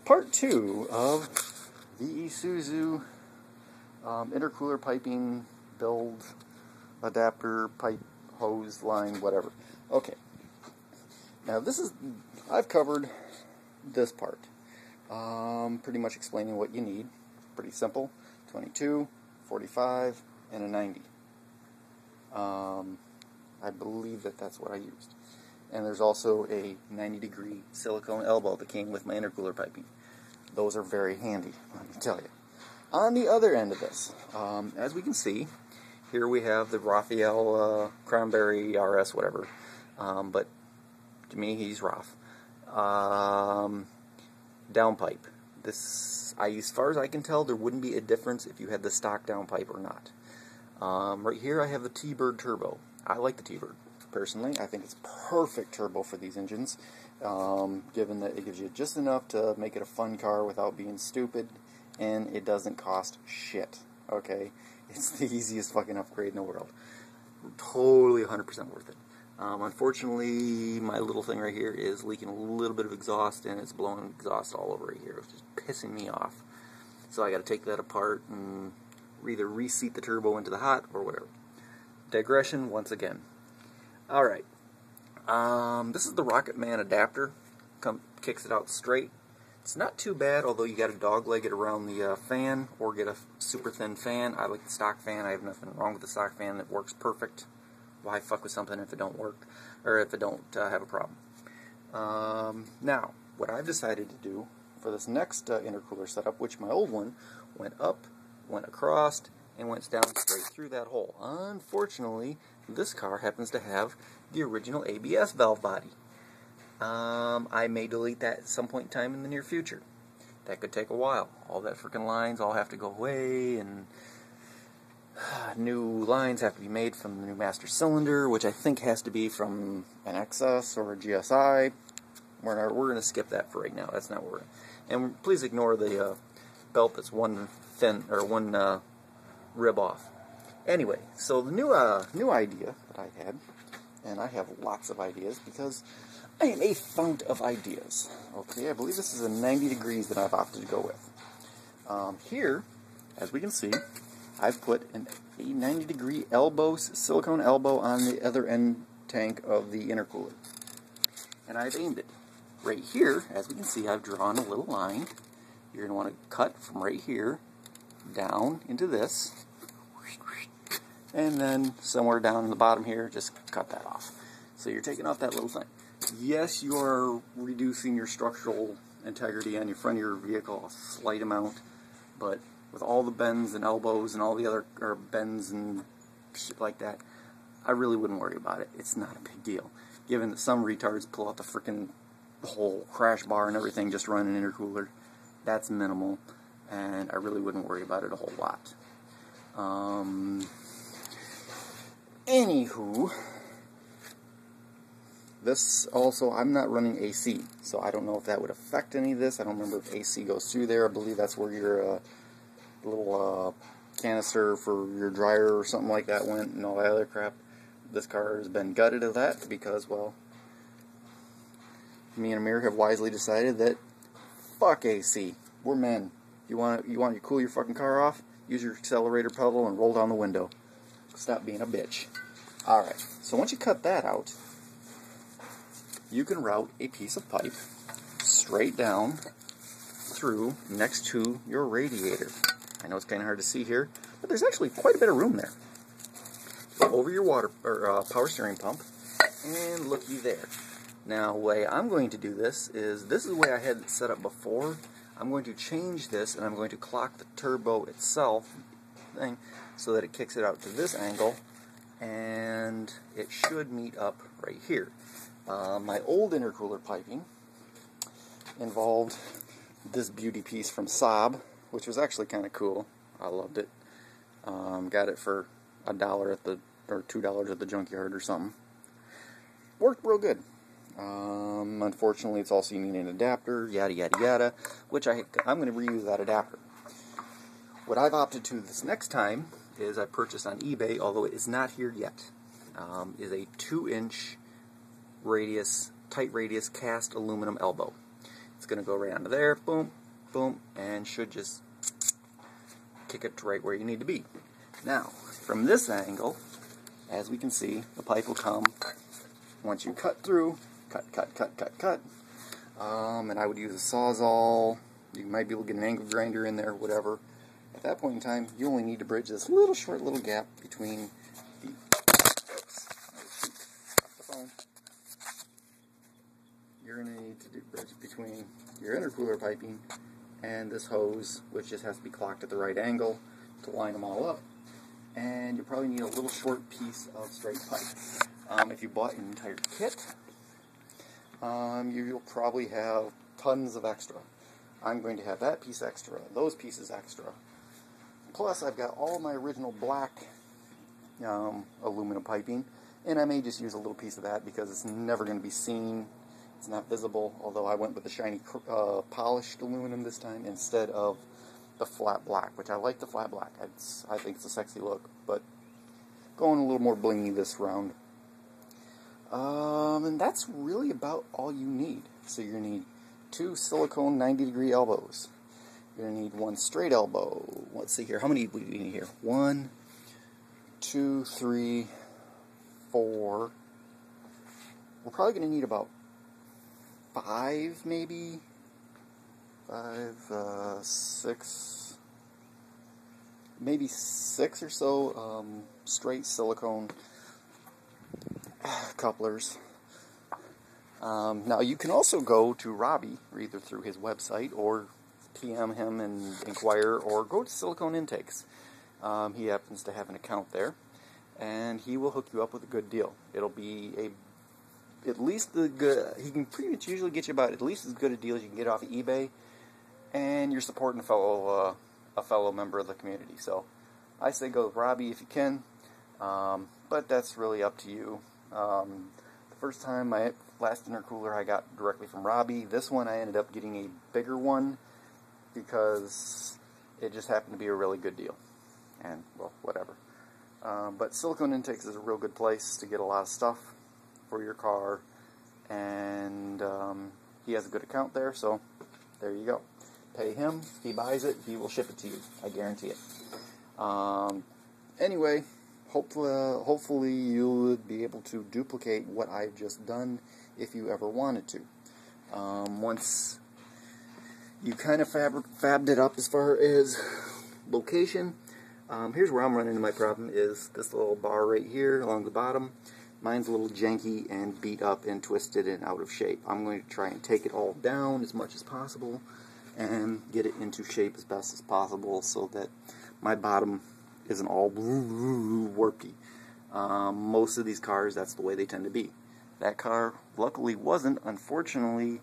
part 2 of the Isuzu intercooler piping build, adapter, pipe, hose, line, whatever. Okay. Now I've covered this part. Pretty much explaining what you need. Pretty simple. 22, 45, and a 90. I believe that's what I used. And there's also a 90-degree silicone elbow that came with my intercooler piping. Those are very handy, let me tell you. On the other end of this, as we can see, here we have the Raphael Cranberry RS, whatever. But to me, he's Raph. Downpipe. This, as far as I can tell, there wouldn't be a difference if you had the stock downpipe or not. Right here, I have the T-Bird Turbo. I like the T-Bird. Personally, I think it's perfect turbo for these engines, given that it gives you just enough to make it a fun car without being stupid, and it doesn't cost shit, okay? It's the easiest fucking upgrade in the world. Totally 100% worth it. Unfortunately, my little thing right here is leaking a little bit of exhaust, and it's blowing exhaust all over right here. It's just pissing me off. So I got to take that apart and either reseat the turbo into the hot or whatever. Digression once again. Alright, this is the Rocket Man adapter. Kicks it out straight. It's not too bad, although you got to dogleg it around the fan or get a super thin fan. I like the stock fan. I have nothing wrong with the stock fan. It works perfect. Why fuck with something if it don't work, or if it don't have a problem? Now, what I've decided to do for this next intercooler setup, which my old one went up, went across, and went down straight through that hole. Unfortunately, this car happens to have the original ABS valve body. I may delete that at some point in time in the near future. That could take a while. All that freaking lines all have to go away, and new lines have to be made from the new master cylinder, which I think has to be from an XS or a GSI. We're going to skip that for right now. That's not what we're. And please ignore the belt that's one rib off. Anyway, so the new idea that I had, and I have lots of ideas because I am a fount of ideas. Okay, I believe this is a 90 degrees that I've opted to go with. Here, as we can see, I've put a 90-degree silicone elbow on the other end tank of the intercooler. And I've aimed it. Right here, as we can see, I've drawn a little line. You're going to want to cut from right here down into this. And then somewhere down in the bottom here, just cut that off. So you're taking off that little thing. Yes, you are reducing your structural integrity on your front of your vehicle a slight amount, but with all the bends and elbows and all the other bends and shit like that, I really wouldn't worry about it. It's not a big deal. Given that some retards pull out the frickin' whole crash bar and everything just run an intercooler, that's minimal, and I really wouldn't worry about it a whole lot. Anywho, this also, I'm not running AC, so I don't know if that would affect any of this. I don't remember if AC goes through there. I believe that's where your little canister for your dryer or something like that went and all that other crap. This car has been gutted of that because, well, me and Amir have wisely decided that fuck AC. We're men. You want to cool your fucking car off? Use your accelerator pedal and roll down the window. Stop being a bitch. Alright, so once you cut that out, you can route a piece of pipe straight down through next to your radiator. I know it's kind of hard to see here, but there's actually quite a bit of room there. Go over your power steering pump, and looky there. Now, the way I'm going to do this is the way I had it set up before. I'm going to change this, and I'm going to clock the turbo itself so that it kicks it out to this angle, and it should meet up right here. My old intercooler piping involved this beauty piece from Saab, which was actually kind of cool. I loved it. Got it for $1 or $2 at the junkyard or something. Worked real good. Unfortunately, it's also needing an adapter, yada yada yada, which I'm going to reuse that adapter. What I've opted to this next time is I purchased on eBay, although it is not here yet, is a 2-inch radius, tight radius cast aluminum elbow. It's going to go right onto there, boom, boom, and should just kick it right where you need to be. Now, from this angle, as we can see, the pipe will come, once you cut through, cut, and I would use a Sawzall. You might be able to get an angle grinder in there, whatever. At that point in time, you only need to bridge this little short little gap between the, you're going to need to bridge between your intercooler piping and this hose, which just has to be clocked at the right angle to line them all up. And you probably need a little short piece of straight pipe. If you bought an entire kit, you'll probably have tons of extra. I'm going to have that piece extra, those pieces extra. Plus, I've got all my original black aluminum piping, and I may just use a little piece of that because it's never going to be seen. It's not visible, although I went with the shiny polished aluminum this time instead of the flat black, which I like the flat black. I think it's a sexy look, but going a little more blingy this round. And that's really about all you need. So you're going to need 2 silicone 90-degree elbows. You're going to need 1 straight elbow. Let's see here. How many do we need here? 1, 2, 3, 4. We're probably going to need about 5, maybe. 5, 6. Maybe 6 or so straight silicone couplers. Now you can also go to Robbie, either through his website or PM him and inquire, or go to Silicone Intakes. He happens to have an account there, and he will hook you up with a good deal. It'll be at least the good. He can pretty much usually get you about at least as good a deal as you can get off of eBay, and you're supporting a fellow member of the community. So I say go with Robbie if you can, but that's really up to you. The first time, my last intercooler I got directly from Robbie. This one I ended up getting a bigger one because it just happened to be a really good deal. And, well, whatever. But Silicone Intakes is a real good place to get a lot of stuff for your car. And he has a good account there, so there you go. Pay him, he buys it, he will ship it to you. I guarantee it. Anyway, hopefully you'll be able to duplicate what I've just done if you ever wanted to. Once you kind of fabbed it up as far as location, here's where I'm running into my problem is this little bar right here along the bottom. Mine's a little janky and beat up and twisted and out of shape. I'm going to try and take it all down as much as possible and get it into shape as best as possible so that my bottom isn't all warpy. Most of these cars, that's the way they tend to be. That car, luckily, wasn't. Unfortunately,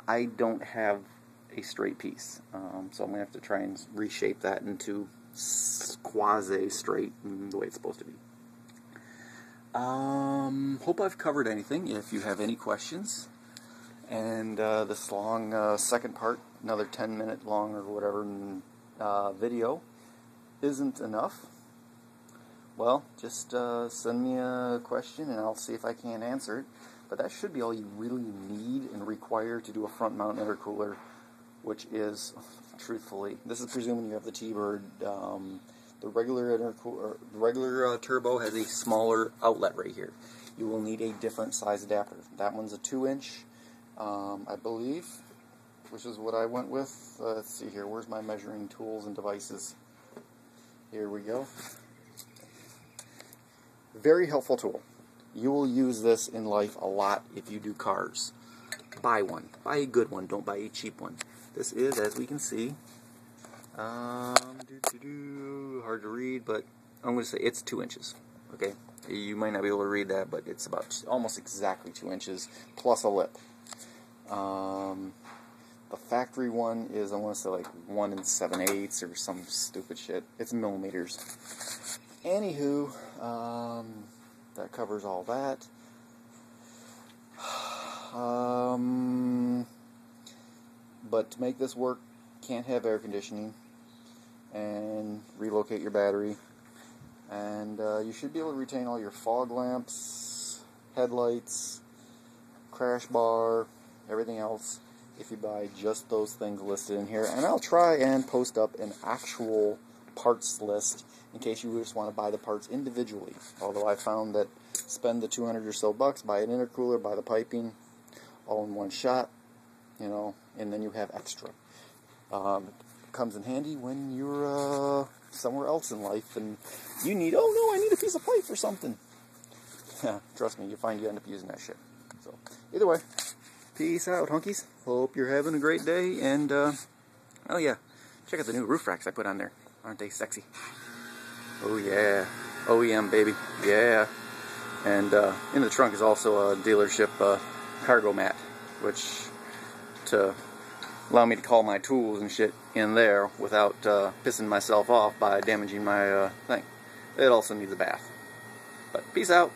I don't have a straight piece. So I'm going to have to try and reshape that into quasi-straight the way it's supposed to be. Hope I've covered anything. If you have any questions, and this long second part, another 10-minute long or whatever video, isn't enough, well, just send me a question and I'll see if I can answer it. But that should be all you really need and require to do a front mount intercooler, which is, truthfully, this is presuming you have the T-Bird. The regular turbo has a smaller outlet right here. You will need a different size adapter. That one's a 2-inch, I believe, which is what I went with. Let's see here. Where's my measuring tools and devices? Here we go. Very helpful tool. You will use this in life a lot if you do cars. Buy one. Buy a good one. Don't buy a cheap one. This is, as we can see, hard to read, but I'm going to say it's 2 inches. Okay, you might not be able to read that, but it's about almost exactly 2 inches plus a lip. The factory one is, I want to say, like 1 7/8 or some stupid shit. It's millimeters. Anywho, that covers all that. But to make this work, can't have air conditioning, and relocate your battery, and you should be able to retain all your fog lamps, headlights, crash bar, everything else. if you buy just those things listed in here. And I'll try and post up an actual parts list in case you just want to buy the parts individually. Although I found that spend the 200 or so bucks, buy an intercooler, buy the piping, all in one shot, you know, and then you have extra. Comes in handy when you're somewhere else in life and you need, oh no, I need a piece of pipe or something. Trust me, you end up using that shit. So, either way, peace out, hunkies. Hope you're having a great day, and, oh yeah, check out the new roof racks I put on there. Aren't they sexy? Oh yeah, OEM, baby, yeah. And, in the trunk is also a dealership, cargo mat, which, to allow me to call my tools and shit in there without, pissing myself off by damaging my, thing. It also needs a bath. But, peace out.